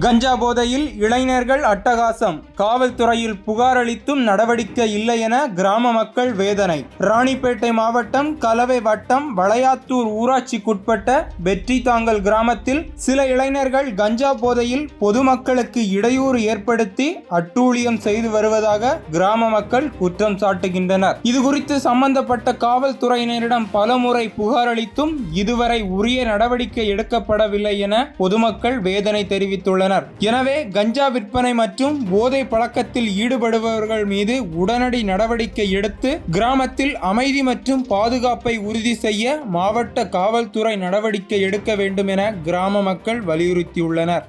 கஞ்சா போதையில் இளைஞர்கள் அட்டகாசம், காவல்துறையில் புகார் அளித்தும் நடவடிக்கை இல்லை என கிராம மக்கள் வேதனை. ராணிப்பேட்டை மாவட்டம் கலவை வட்டம் வளையாத்தூர் ஊராட்சிக்குட்பட்ட வெற்றித்தாங்கல் கிராமத்தில் சில இளைஞர்கள் கஞ்சா போதையில் பொதுமக்களுக்கு இடையூறு ஏற்படுத்தி அட்டூழியம் செய்து வருவதாக கிராம மக்கள் குற்றம் சாட்டுகின்றனர். இதுகுறித்து சம்பந்தப்பட்ட காவல்துறையினரிடம் பலமுறை புகார் அளித்தும் இதுவரை உரிய நடவடிக்கை எடுக்கப்படவில்லை என பொதுமக்கள் வேதனை தெரிவித்துள்ளனர். எனவே கஞ்சா விற்பனை மற்றும் போதை பழக்கத்தில் ஈடுபடுபவர்கள் மீது உடனடி நடவடிக்கை எடுத்து கிராமத்தில் அமைதி மற்றும் பாதுகாப்பை உறுதி செய்ய மாவட்ட காவல்துறை நடவடிக்கை எடுக்க வேண்டும் என கிராம மக்கள் வலியுறுத்தியுள்ளனர்.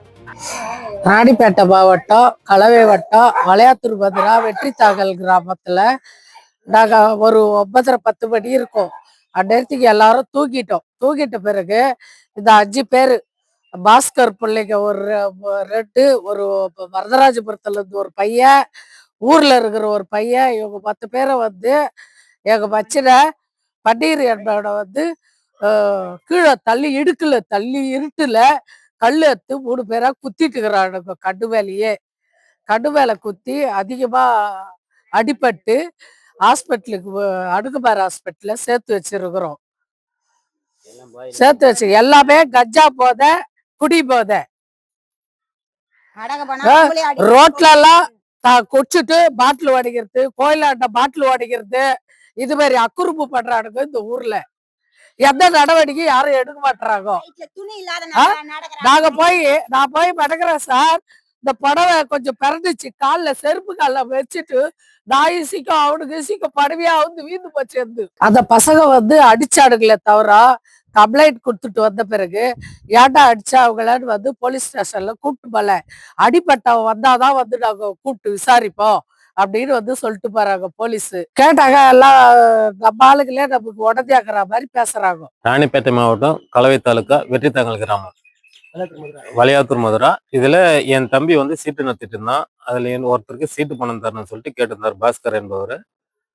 ராணிப்பேட்டை மாவட்டம் கலவை வட்டம் வளையாத்தூர் பத்திரா வெற்றித்தாங்கல் கிராமத்துல நாங்க ஒரு 9:30 மணி இருக்கும். அந்நேரத்துக்கு எல்லாரும் தூங்கிட்ட பிறகு இந்த 5 பேரு பாஸ்கர் பிள்ளைங்க ஒரு 2, ஒரு வரதராஜபுரத்துல இருந்து ஒரு பையன், ஊர்ல இருக்கிற ஒரு பையன், இவங்க 10 பேரை வந்து எங்க மச்சின பன்னீர் என்பவனை வந்து கீழே தள்ளி இருட்டுல கல் எடுத்து 3 பேரா குத்திட்டு இருக்கிறானுங்க. கண்ணு மேல குத்தி அதிகமா அடிபட்டு ஹாஸ்பிட்டலுக்கு அணுகுமார் ஹாஸ்பிட்டல்ல சேர்த்து வச்சிருக்கிறோம். எல்லாமே கஞ்சா போதை, குடி போதை. ரோட்ல எல்லாம் குடிச்சிட்டு பாட்டில் ஓடிக்கிறது, கோயிலாண்ட பாட்டில் ஓடிக்கிறது, இது மாதிரி அக்குறும்பு பண்றானுங்க. இந்த ஊர்ல எந்த நடவடிக்கை யாரும் எடுக்க மாட்டாங்க. நான் போய் மடக்கிறேன் சார். இந்த புடவை கொஞ்சம் பிறந்துச்சு, காலில் செருப்பு காலில் வச்சுட்டு நாய் சீக்கம் அவனுக்கு சீக்கம் படவையா வந்து வீந்து போச்சு. அந்த பசங்க வந்து அடிச்சாடுங்களே தவிர கம்ப்ளைண்ட் கொடுத்துட்டு வந்த பிறகு ஏன்டா அடிச்சா அவங்களான்னு வந்து போலீஸ் ஸ்டேஷன்ல கூப்பிட்டு போல, அடிப்பட்டவன் வந்தாதான் வந்து நாங்க கூப்பிட்டு விசாரிப்போம் அப்படின்னு வந்து சொல்லிட்டு போறாங்க போலீஸ். கேட்டாங்க எல்லாம் நம்ம ஆளுங்களே நமக்கு உடஞ்சாக்குற மாதிரி பேசுறாங்க. ராணிப்பேட்டை மாவட்டம் கலவை தாலுக்கா வெற்றித்தாங்கல் கிராமம் வளையாத்தூர் மதுரா. இதுல என் தம்பி வந்து சீட்டு நடத்திட்டு இருந்தான். அதுல ஒருத்தருக்கு சீட்டு பணம் தரணும்னு சொல்லிட்டு கேட்டிருந்தார் பாஸ்கர் என்பவர்.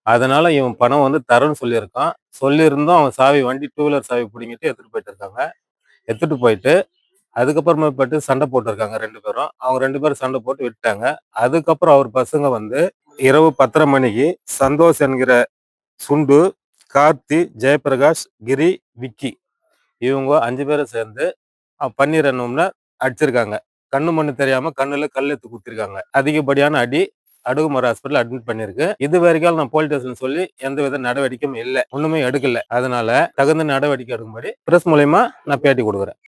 அதனால இவன் பணம் வந்து தரேன்னு சொல்லியிருக்கான். சொல்லியிருந்தோம். அவன் சாவி வண்டி 2 வீலர் சாவி பிடிங்கிட்டு எடுத்துட்டு போயிட்டு இருக்காங்க. எடுத்துட்டு போயிட்டு அதுக்கப்புறமா போயிட்டு சண்டை போட்டிருக்காங்க 2 பேரும். அவங்க 2 பேரும் சண்டை போட்டு விட்டாங்க. அதுக்கப்புறம் அவர் பசங்க வந்து இரவு 10:30 மணிக்கு சந்தோஷ் என்கிற சுண்டு, கார்த்தி, ஜெயபிரகாஷ், கிரி, விக்கி இவங்க 5 பேரும் சேர்ந்து பன்னீர் என்னும்னா அடிச்சிருக்காங்க. கண்ணு மண்ணு தெரியாம கண்ணுல கல் எடுத்து குத்திருக்காங்க. அதிகப்படியான அடி அணுகுமார் ஹாஸ்பிட்டல் அட்மிட் பண்ணிருக்கு. இது வரைக்கும் நான் போலீஸ் ஸ்டேஷன் சொல்லி எந்தவித நடவடிக்கையும் இல்லை, ஒண்ணுமே எடுக்கல. அதனால தகுந்த நடவடிக்கை எடுக்கும்படி பிரஸ் மூலமா நான் பேட்டி கொடுக்குறேன்.